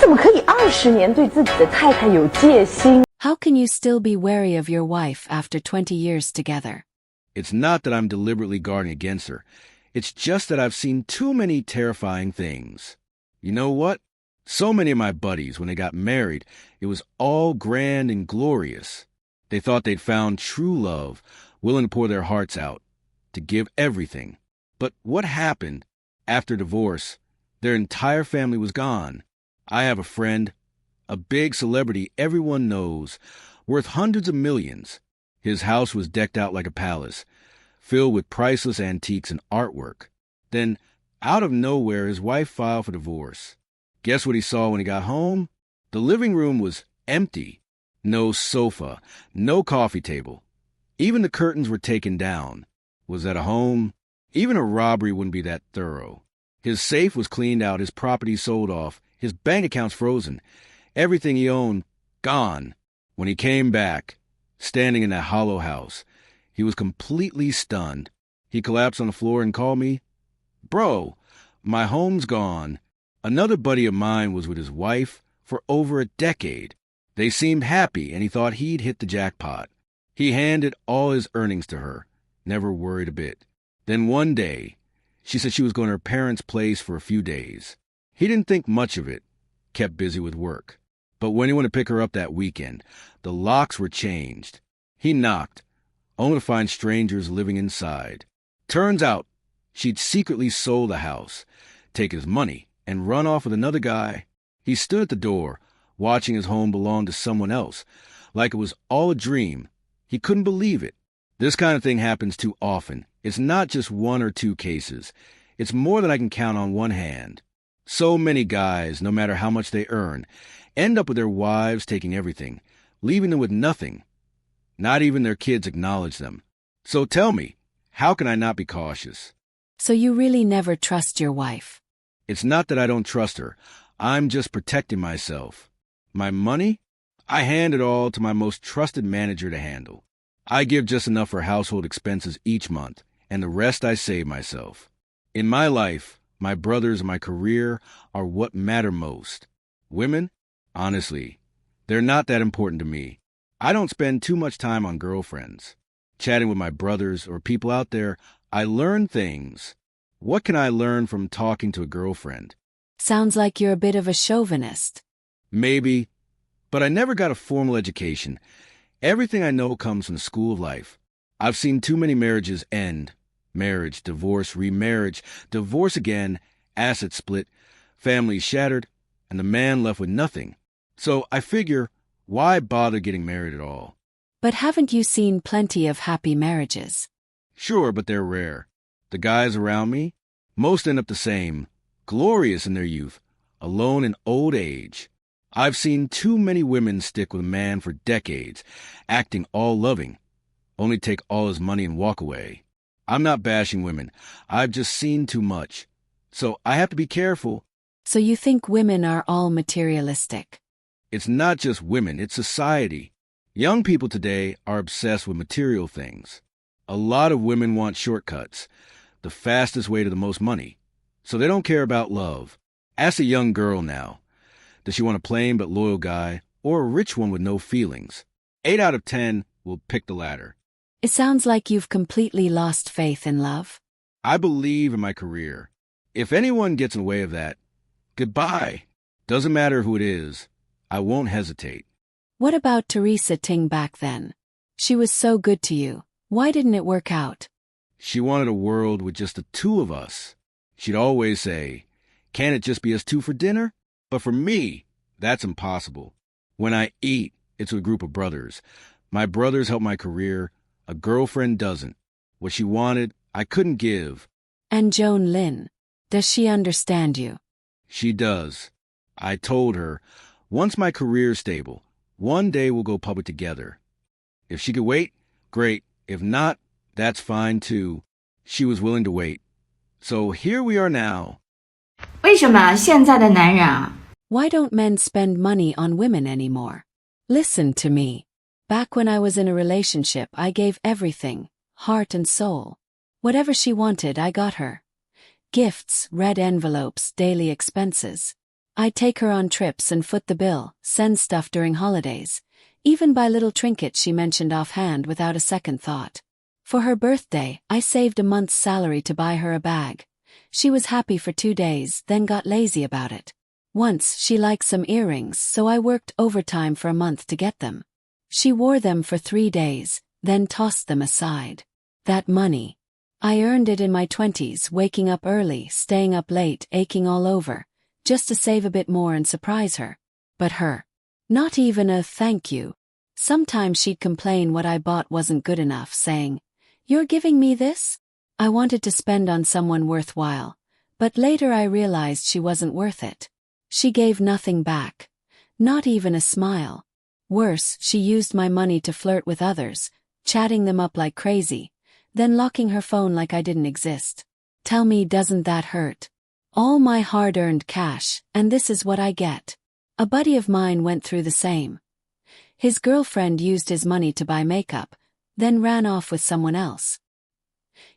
怎么可以20年对自己的太太有戒心？ How can you still be wary of your wife after 20 years together? It's not that I'm deliberately guarding against her. It's just that I've seen too many terrifying things. You know what? So many of my buddies, when they got married, it was all grand and glorious. They thought they'd found true love, willing to pour their hearts out, to give everything. But what happened? After divorce, their entire family was gone. I have a friend, a big celebrity everyone knows, worth hundreds of millions. His house was decked out like a palace, filled with priceless antiques and artwork. Then, out of nowhere, his wife filed for divorce. Guess what he saw when he got home? The living room was empty. No sofa, no coffee table. Even the curtains were taken down. Was that a home? Even a robbery wouldn't be that thorough. His safe was cleaned out, his property sold off, his bank accounts frozen. Everything he owned, gone. When he came back, standing in that hollow house, he was completely stunned. He collapsed on the floor and called me, "Bro, my home's gone." Another buddy of mine was with his wife for over a decade. They seemed happy, and he thought he'd hit the jackpot. He handed all his earnings to her, never worried a bit. Then one day, she said she was going to her parents' place for a few days. He didn't think much of it, kept busy with work. But when he went to pick her up that weekend, the locks were changed. He knocked, only to find strangers living inside. Turns out, she'd secretly sold the house, taken his money, and run off with another guy. He stood at the door, watching his home belong to someone else, like it was all a dream. He couldn't believe it. This kind of thing happens too often. It's not just one or two cases. It's more than I can count on one hand. So many guys, no matter how much they earn, end up with their wives taking everything, leaving them with nothing. Not even their kids acknowledge them. So tell me, how can I not be cautious? So you really never trust your wife? It's not that I don't trust her. I'm just protecting myself. My money? I hand it all to my most trusted manager to handle. I give just enough for household expenses each month, and the rest I save myself. In my life, my brothers and my career are what matter most. Women? Honestly, they're not that important to me. I don't spend too much time on girlfriends. Chatting with my brothers or people out there, I learn things. What can I learn from talking to a girlfriend? Sounds like you're a bit of a chauvinist. Maybe, but I never got a formal education. Everything I know comes from the school of life. I've seen too many marriages end. Marriage, divorce, remarriage, divorce again, assets split, families shattered, and the man left with nothing. So I figure, why bother getting married at all? But haven't you seen plenty of happy marriages? Sure, but they're rare. The guys around me, most end up the same, glorious in their youth, alone in old age. I've seen too many women stick with a man for decades, acting all loving, only take all his money and walk away. I'm not bashing women. I've just seen too much. So I have to be careful. So you think women are all materialistic? It's not just women, it's society. Young people today are obsessed with material things. A lot of women want shortcuts, the fastest way to the most money. So they don't care about love. Ask a young girl now. Does she want a plain but loyal guy or a rich one with no feelings? 8 out of 10 will pick the latter. It sounds like you've completely lost faith in love. I believe in my career. If anyone gets in the way of that, goodbye. Doesn't matter who it is. I won't hesitate. What about Teresa Ting back then? She was so good to you. Why didn't it work out? She wanted a world with just the two of us. She'd always say, "Can't it just be us two for dinner?" But for me, that's impossible. When I eat, it's with a group of brothers. My brothers help my career. A girlfriend doesn't. What she wanted, I couldn't give. And Joan Lynn, does she understand you? She does. I told her, once my career's stable, one day we'll go public together. If she could wait, great. If not, that's fine too. She was willing to wait. So here we are now. 为什么现在的男人啊？ Why don't men spend money on women anymore? Listen to me. Back when I was in a relationship, I gave everything, heart and soul. Whatever she wanted, I got her. Gifts, red envelopes, daily expenses. I'd take her on trips and foot the bill, send stuff during holidays, even buy little trinkets she mentioned offhand without a second thought. For her birthday, I saved a month's salary to buy her a bag. She was happy for 2 days, then got lazy about it. Once, she liked some earrings, so I worked overtime for a month to get them. She wore them for 3 days, then tossed them aside. That money. I earned it in my 20s, waking up early, staying up late, aching all over, just to save a bit more and surprise her. But her. Not even a thank you. Sometimes she'd complain what I bought wasn't good enough, saying, "You're giving me this?" I wanted to spend on someone worthwhile, but later I realized she wasn't worth it. She gave nothing back. Not even a smile. Worse, she used my money to flirt with others, chatting them up like crazy, then locking her phone like I didn't exist. Tell me, doesn't that hurt? All my hard-earned cash, and this is what I get. A buddy of mine went through the same. His girlfriend used his money to buy makeup, then ran off with someone else.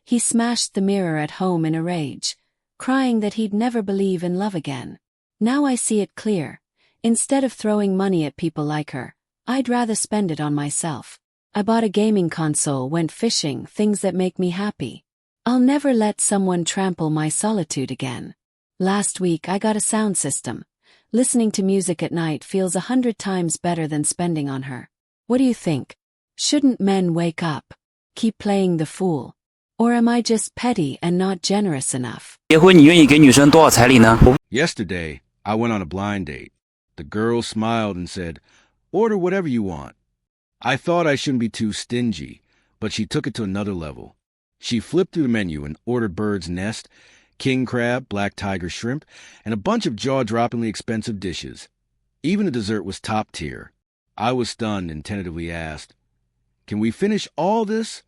He smashed the mirror at home in a rage, crying that he'd never believe in love again. Now I see it clear. Instead of throwing money at people like her, I'd rather spend it on myself. I bought a gaming console, went fishing, things that make me happy. I'll never let someone trample my solitude again. Last week I got a sound system. Listening to music at night feels 100 times better than spending on her. What do you think? Shouldn't men wake up? Keep playing the fool? Or am I just petty and not generous enough? 结婚你愿意给女生多少彩礼呢？ Yesterday, I went on a blind date. The girl smiled and said, "Order whatever you want." I thought I shouldn't be too stingy, but she took it to another level. She flipped through the menu and ordered bird's nest, king crab, black tiger shrimp, and a bunch of jaw-droppingly expensive dishes. Even the dessert was top tier. I was stunned and tentatively asked, "Can we finish all this?"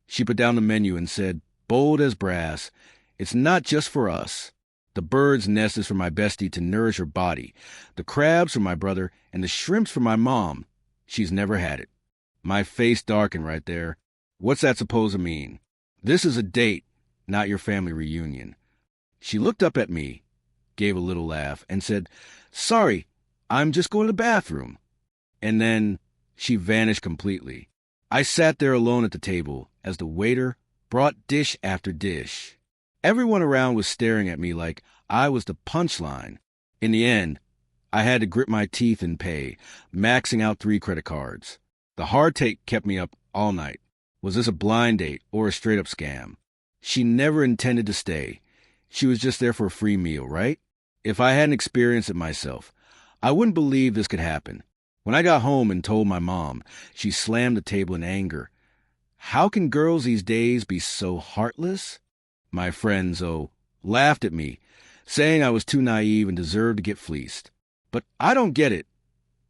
She put down the menu and said, bold as brass, "It's not just for us. The bird's nest is for my bestie to nourish her body, the crabs for my brother, and the shrimps for my mom. She's never had it." My face darkened right there. What's that supposed to mean? This is a date, not your family reunion. She looked up at me, gave a little laugh, and said, "Sorry, I'm just going to the bathroom." And then she vanished completely. I sat there alone at the table as the waiter brought dish after dish. Everyone around was staring at me like I was the punchline. In the end, I had to grit my teeth and pay, maxing out 3 credit cards. The heartache kept me up all night. Was this a blind date or a straight-up scam? She never intended to stay. She was just there for a free meal, right? If I hadn't experienced it myself, I wouldn't believe this could happen. When I got home and told my mom, she slammed the table in anger. How can girls these days be so heartless? My friends, laughed at me, saying I was too naive and deserved to get fleeced. But I don't get it.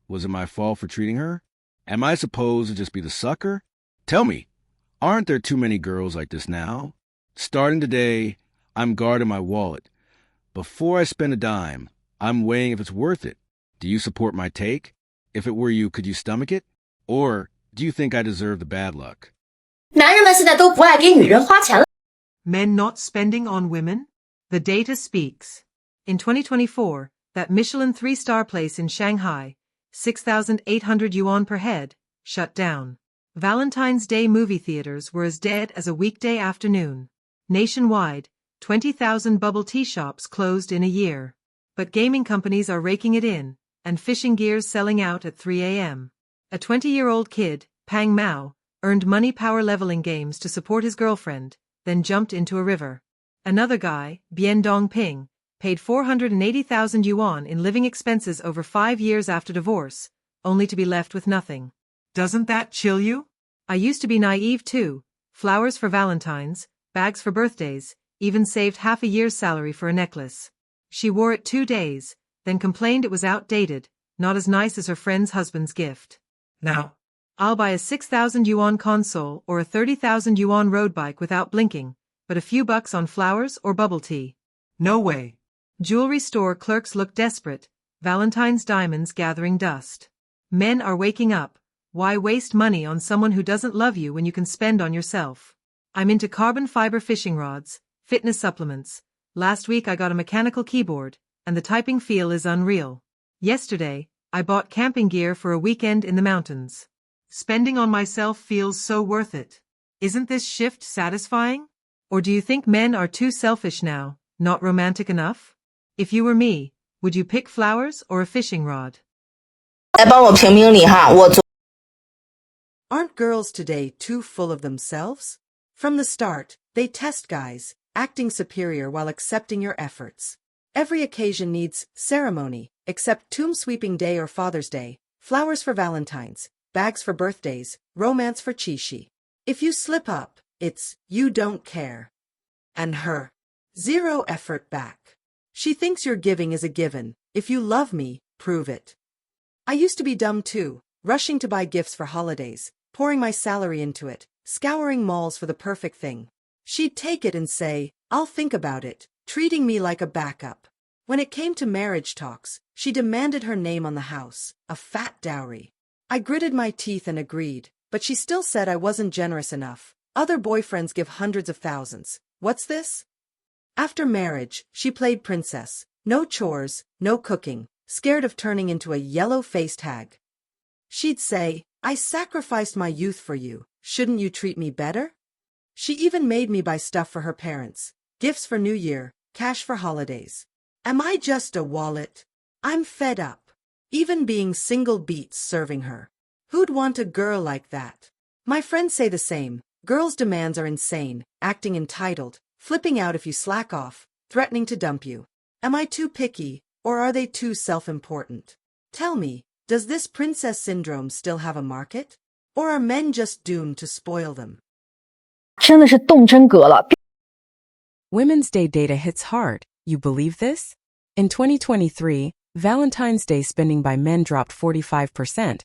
Was it my fault for treating her? Am I supposed to just be the sucker? Tell me, aren't there too many girls like this now? Starting today, I'm guarding my wallet. Before I spend a dime, I'm weighing if it's worth it. Do you support my take? If it were you, could you stomach it? Or do you think I deserve the bad luck? 男人们现在都不爱给女人花钱了。 Men not spending on women? The data speaks. In 2024, that Michelin 3-star place in Shanghai, 6,800 yuan per head, shut down. Valentine's Day movie theaters were as dead as a weekday afternoon. Nationwide, 20,000 bubble tea shops closed in a year. But gaming companies are raking it in, and fishing gears selling out at 3 a.m. A 20-year-old kid, Pang Mao, earned money power leveling games to support his girlfriend, then jumped into a river. Another guy, Bian Dongping, paid 480,000 yuan in living expenses over 5 years after divorce, only to be left with nothing. Doesn't that chill you? I used to be naive too. Flowers for Valentine's, bags for birthdays, even saved half a year's salary for a necklace. She wore it 2 days, then complained it was outdated, not as nice as her friend's husband's gift. Now, I'll buy a 6,000 yuan console or a 30,000 yuan road bike without blinking, but a few bucks on flowers or bubble tea. no way. Jewelry store clerks look desperate, Valentine's diamonds gathering dust. Men are waking up. Why waste money on someone who doesn't love you when you can spend on yourself? I'm into carbon fiber fishing rods, fitness supplements. Last week I got a mechanical keyboard, and the typing feel is unreal. Yesterday, I bought camping gear for a weekend in the mountains. Spending on myself feels so worth it. Isn't this shift satisfying? Or do you think men are too selfish now, not romantic enough? If you were me, would you pick flowers or a fishing rod? 来帮我评评理哈，Aren't girls today too full of themselves? From the start, they test guys, acting superior while accepting your efforts. Every occasion needs ceremony, except tomb sweeping day or Father's Day, flowers for Valentine's, bags for birthdays, romance for Chishi. If you slip up, it's you don't care. And her. Zero effort back. She thinks your giving is a given. If you love me, prove it. I used to be dumb too, rushing to buy gifts for holidays, pouring my salary into it, scouring malls for the perfect thing. She'd take it and say, I'll think about it, treating me like a backup. When it came to marriage talks, she demanded her name on the house, a fat dowry. I gritted my teeth and agreed, but she still said I wasn't generous enough. Other boyfriends give hundreds of thousands. What's this? After marriage, she played princess. No chores, no cooking, scared of turning into a yellow-faced hag. She'd say, I sacrificed my youth for you. Shouldn't you treat me better? She even made me buy stuff for her parents. Gifts for New Year, cash for holidays. Am I just a wallet? I'm fed up. Even being single beats serving her. Who'd want a girl like that? My friends say the same. Girls' demands are insane, acting entitled, flipping out if you slack off, threatening to dump you. Am I too picky, or are they too self-important? Tell me, does this princess syndrome still have a market? Or are men just doomed to spoil them? 真的是动真格了。 Women's Day data hits hard. You believe this? In 2023, Valentine's Day spending by men dropped 45%,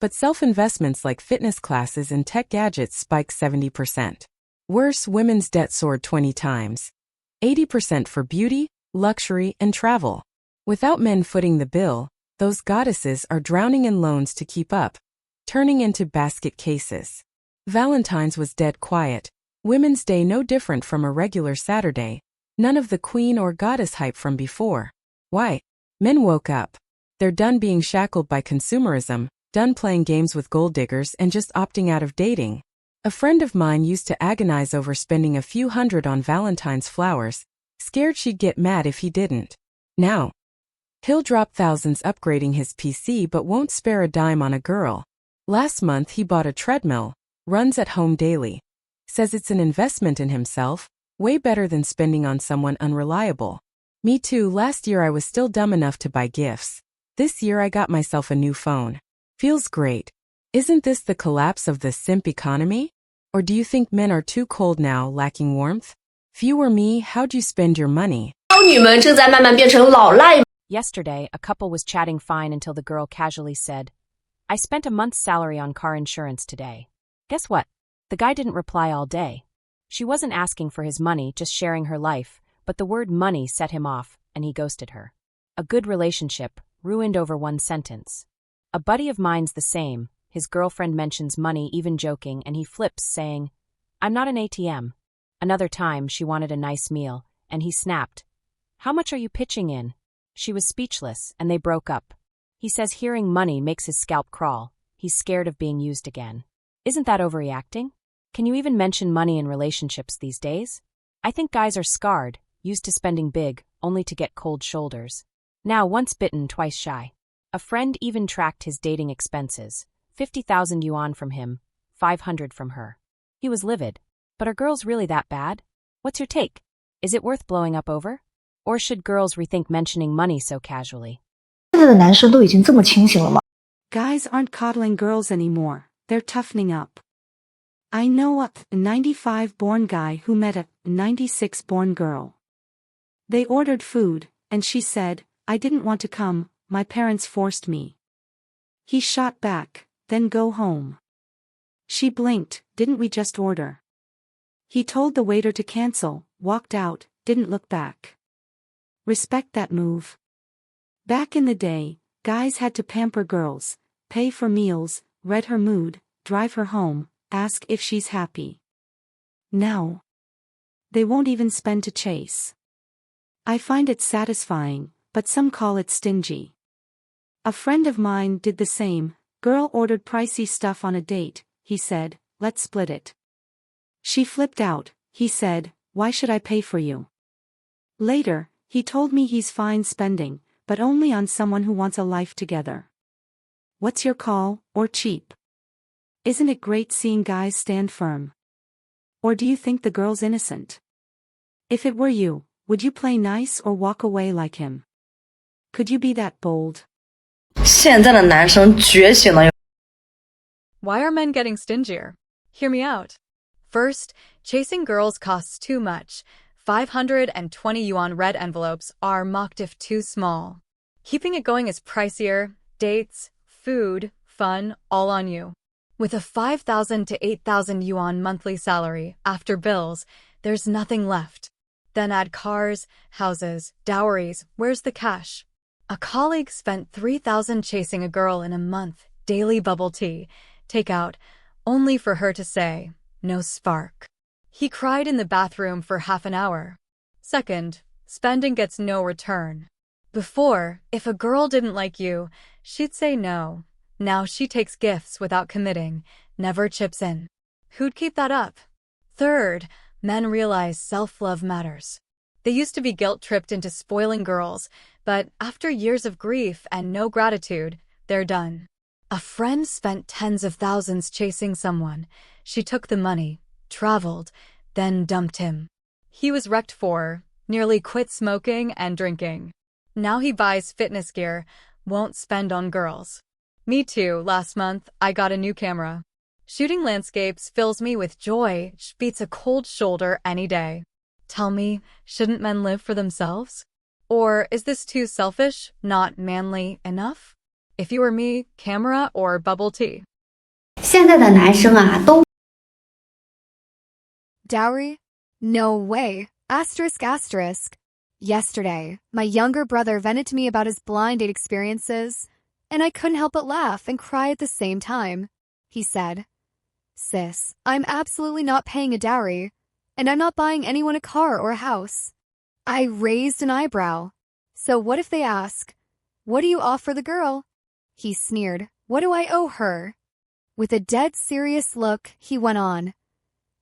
but self-investments like fitness classes and tech gadgets spiked 70%. Worse, women's debt soared 20 times. 80% for beauty, luxury, and travel. Without men footing the bill, those goddesses are drowning in loans to keep up, turning into basket cases. Valentine's was dead quiet. Women's Day no different from a regular Saturday. None of the queen or goddess hype from before. Why? Men woke up. They're done being shackled by consumerism, done playing games with gold diggers and just opting out of dating. A friend of mine used to agonize over spending a few hundred on Valentine's flowers, scared she'd get mad if he didn't. Now, he'll drop thousands upgrading his PC but won't spare a dime on a girl. Last month he bought a treadmill, runs at home daily. Says it's an investment in himself, way better than spending on someone unreliable. Me too, last year I was still dumb enough to buy gifts. This year I got myself a new phone. Feels great. Isn't this the collapse of the simp economy? Or do you think men are too cold now, lacking warmth? If you were me, how'd you spend your money? 少女们正在慢慢变成老赖。 Yesterday, a couple was chatting fine until the girl casually said, I spent a month's salary on car insurance today. Guess what? The guy didn't reply all day. She wasn't asking for his money, just sharing her life, but the word money set him off, and he ghosted her. A good relationship, ruined over one sentence. A buddy of mine's the same. His girlfriend mentions money, even joking, and he flips, saying, I'm not an ATM. Another time, she wanted a nice meal, and he snapped, How much are you pitching in? She was speechless, and they broke up. He says hearing money makes his scalp crawl. He's scared of being used again. Isn't that overreacting? Can you even mention money in relationships these days? I think guys are scarred, used to spending big, only to get cold shoulders. Now once bitten, twice shy. A friend even tracked his dating expenses. 50,000 yuan from him, 500 from her. He was livid. But are girls really that bad? What's your take? Is it worth blowing up over? Or should girls rethink mentioning money so casually? 现在的男生都已经这么清醒了吗？ Guys aren't coddling girls anymore, they're toughening up. I know a 95-born guy who met a 96-born girl. They ordered food, and she said, I didn't want to come, my parents forced me. He shot back, then go home. She blinked, didn't we just order? He told the waiter to cancel, walked out, didn't look back. Respect that move. Back in the day, guys had to pamper girls, pay for meals, read her mood, drive her home, ask if she's happy. Now, they won't even spend to chase. I find it satisfying, but some call it stingy. A friend of mine did the same. Girl ordered pricey stuff on a date, he said, let's split it. She flipped out, he said, why should I pay for you? Later, he told me he's fine spending, but only on someone who wants a life together. What's your call, or cheap? Isn't it great seeing guys stand firm? Or do you think the girl's innocent? If it were you, would you play nice or walk away like him? Could you be that bold? 现在的男生觉醒了。 Why are men getting stingier? Hear me out. First, chasing girls costs too much. 520 yuan red envelopes are mocked if too small. Keeping it going is pricier, dates, food, fun, all on you. With a 5,000 to 8,000 yuan monthly salary, after bills, there's nothing left. Then add cars, houses, dowries, where's the cash? A colleague spent 3,000 chasing a girl in a month, daily bubble tea, takeout, only for her to say, no spark. He cried in the bathroom for half an hour. Second, spending gets no return. Before, if a girl didn't like you, she'd say no. Now she takes gifts without committing, never chips in. Who'd keep that up? Third, men realize self-love matters. They used to be guilt-tripped into spoiling girls, but after years of grief and no gratitude, they're done. A friend spent tens of thousands chasing someone. She took the money, traveled, then dumped him. He was wrecked for, nearly quit smoking and drinking. Now he buys fitness gear, won't spend on girls. Me too, last month I got a new camera. Shooting landscapes fills me with joy, beats a cold shoulder any day. Tell me, shouldn't men live for themselves? Or is this too selfish, not manly enough? If you were me, camera or bubble tea? 现在的男生啊，都 Dowry? No way. Asterisk asterisk. Yesterday, my younger brother vented to me about his blind date experiences, and I couldn't help but laugh and cry at the same time. He said, Sis, I'm absolutely not paying a dowry, and I'm not buying anyone a car or a house. I raised an eyebrow. So what if they ask, what do you offer the girl? He sneered, what do I owe her? With a dead serious look, he went on,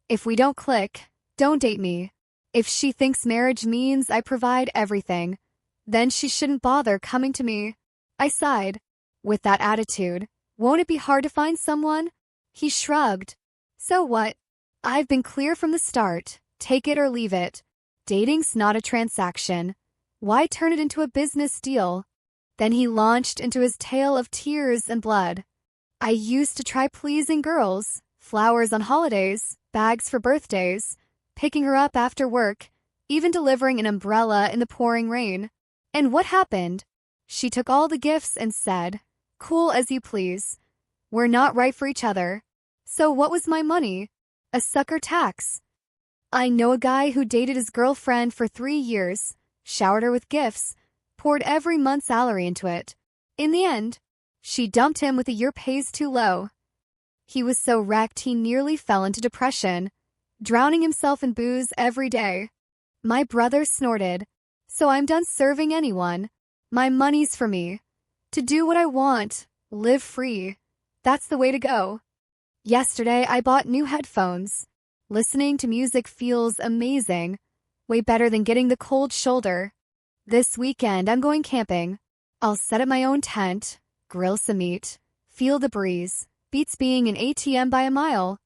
if we don't click, don't date me. If she thinks marriage means I provide everything, then she shouldn't bother coming to me. I sighed. With that attitude, won't it be hard to find someone? He shrugged. So what? I've been clear from the start. Take it or leave it. Dating's not a transaction. Why turn it into a business deal? Then he launched into his tale of tears and blood. I used to try pleasing girls, flowers on holidays, bags for birthdays, picking her up after work, even delivering an umbrella in the pouring rain. And what happened? She took all the gifts and said, cool as you please. We're not right for each other. So what was my money? A sucker tax. I know a guy who dated his girlfriend for 3 years, showered her with gifts, poured every month's salary into it. In the end, she dumped him with a year pays too low. He was so wrecked he nearly fell into depression, drowning himself in booze every day. My brother snorted, so I'm done serving anyone. My money's for me. To do what I want, live free. That's the way to go. Yesterday, I bought new headphones. Listening to music feels amazing, way better than getting the cold shoulder. This weekend, I'm going camping. I'll set up my own tent, grill some meat, feel the breeze. Beats being an ATM by a mile.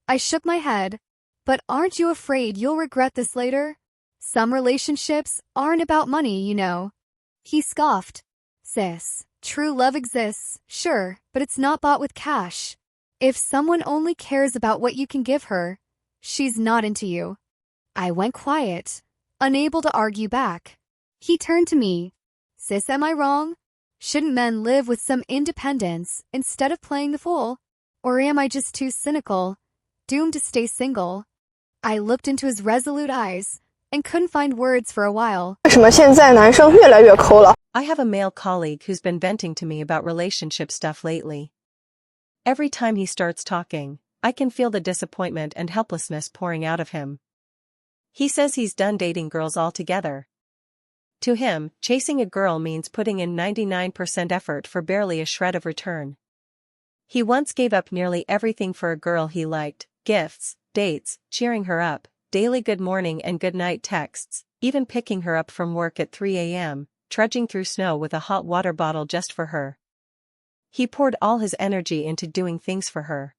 I shook my head. But aren't you afraid you'll regret this later? Some relationships aren't about money, you know. He scoffed. Sis, true love exists, sure, but it's not bought with cash. If someone only cares about what you can give her, she's not into you. I went quiet, unable to argue back. He turned to me. Sis, am I wrong? Shouldn't men live with some independence instead of playing the fool? Or am I just too cynical, doomed to stay single? I looked into his resolute eyes and couldn't find words for a while. 为什么现在男生越来越抠了？ I have a male colleague who's been venting to me about relationship stuff lately. Every time he starts talking, I can feel the disappointment and helplessness pouring out of him. He says he's done dating girls altogether. To him, chasing a girl means putting in 99% effort for barely a shred of return. He once gave up nearly everything for a girl he liked: gifts, dates, cheering her up, daily good morning and good night texts, even picking her up from work at 3 a.m., trudging through snow with a hot water bottle just for her. He poured all his energy into doing things for her.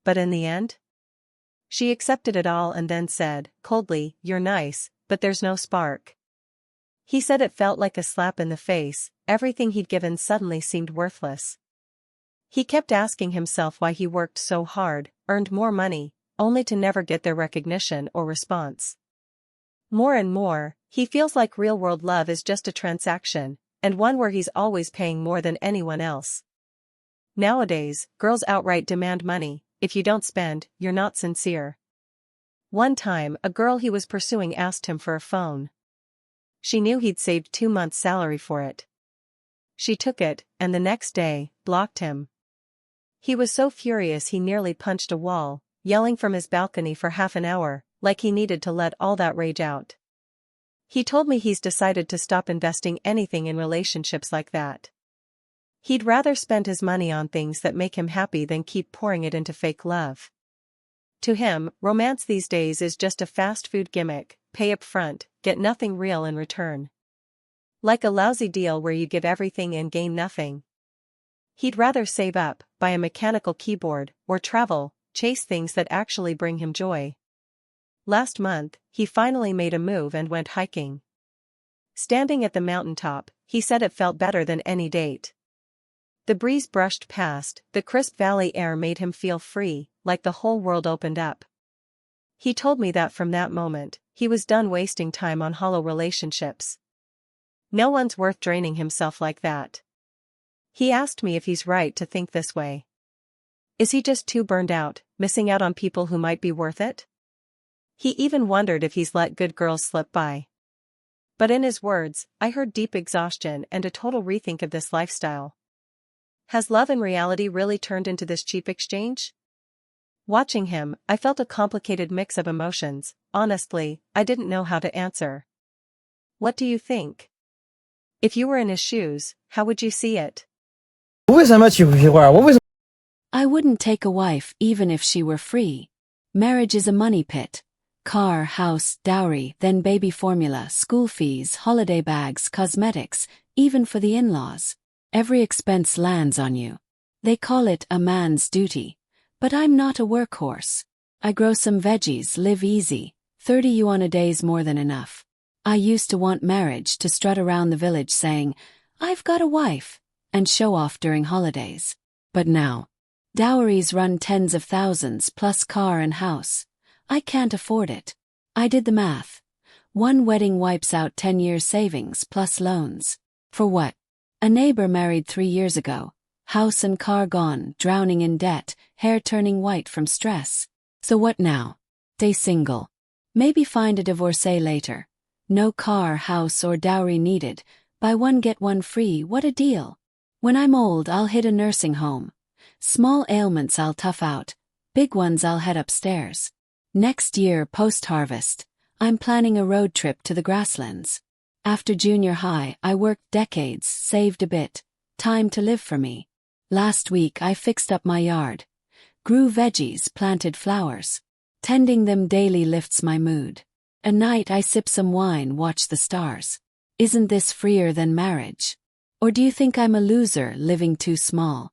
But in the end, she accepted it all and then said, coldly, "You're nice, but there's no spark." He said it felt like a slap in the face. Everything he'd given suddenly seemed worthless. He kept asking himself why he worked so hard, earned more money, only to never get their recognition or response. More and more, he feels like real-world love is just a transaction, and one where he's always paying more than anyone else. Nowadays, girls outright demand money. If you don't spend, you're not sincere. One time, a girl he was pursuing asked him for a phone. She knew he'd saved 2 months' salary for it. She took it, and the next day, blocked him. He was so furious he nearly punched a wall, yelling from his balcony for half an hour, like he needed to let all that rage out. He told me he's decided to stop investing anything in relationships like that. He'd rather spend his money on things that make him happy than keep pouring it into fake love. To him, romance these days is just a fast food gimmick: pay up front, get nothing real in return. Like a lousy deal where you give everything and gain nothing. He'd rather save up, buy a mechanical keyboard, or travel, chase things that actually bring him joy. Last month, he finally made a move and went hiking. Standing at the mountaintop, he said it felt better than any date. The breeze brushed past, the crisp valley air made him feel free, like the whole world opened up. He told me that from that moment, he was done wasting time on hollow relationships. No one's worth draining himself like that. He asked me if he's right to think this way. Is he just too burned out, missing out on people who might be worth it? He even wondered if he's let good girls slip by. But in his words, I heard deep exhaustion and a total rethink of this lifestyle. Has love in reality really turned into this cheap exchange? Watching him, I felt a complicated mix of emotions. Honestly, I didn't know how to answer. What do you think? If you were in his shoes, how would you see it? I wouldn't take a wife even if she were free. Marriage is a money pit. Car, house, dowry, then baby formula, school fees, holiday bags, cosmetics, even for the in-laws. Every expense lands on you. They call it a man's duty. But I'm not a workhorse. I grow some veggies, live easy. 30 yuan a day's more than enough. I used to want marriage to strut around the village saying, "I've got a wife," and show off during holidays. But now, dowries run tens of thousands plus car and house. I can't afford it. I did the math. One wedding wipes out 10 years' savings plus loans. For what? A neighbor married 3 years ago. House and car gone, drowning in debt, hair turning white from stress. So what now? Stay single. Maybe find a divorcee later. No car, house, or dowry needed. Buy one get one free, what a deal. When I'm old, I'll hit a nursing home. Small ailments I'll tough out. Big ones I'll head upstairs. Next year, post-harvest, I'm planning a road trip to the grasslands. After junior high, I worked decades, saved a bit. Time to live for me. Last week I fixed up my yard. Grew veggies, planted flowers. Tending them daily lifts my mood. At night I sip some wine, watch the stars. Isn't this freer than marriage? Or do you think I'm a loser living too small?